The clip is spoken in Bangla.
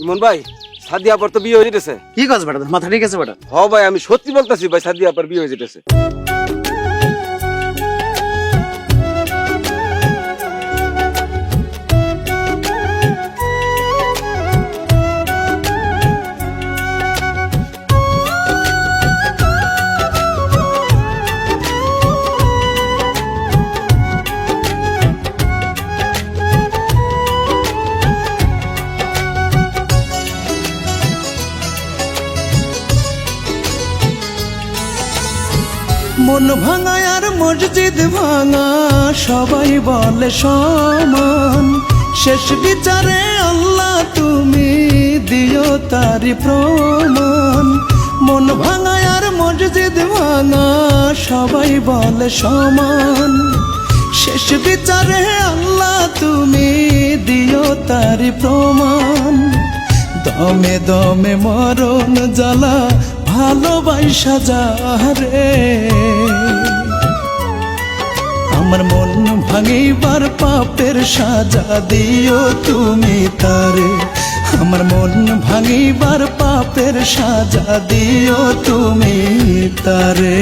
ইমন ভাই, সাদিয়া আপার তো বিয়ে হয়ে যেতেছে। কি কাজ বেটা, মাথা ঠিক আছে বেটা? হ ভাই, আমি সত্যি বলতেছি ভাই, সাদিয়া আপার বিয়ে হয়ে যেতেছে। মন ভাঙা আর মসজিদ ভাঙা সবাই বলে সমান, শেষ বিচারে আল্লাহ তুমি দিও তারি প্রমাণ। মন ভাঙা আর মসজিদ ভাঙা সবাই বলে সমান, শেষ বিচারে আল্লাহ তুমি দিও তারি প্রমাণ। দমে দমে মরণ জ্বালা ভালোবাসা যারে, আমার মন ভাঙিবার পাপের সাজা দিও তুমি তারে, আমার মন ভাঙিবার পাপের সাজা দিও তুমি তারে।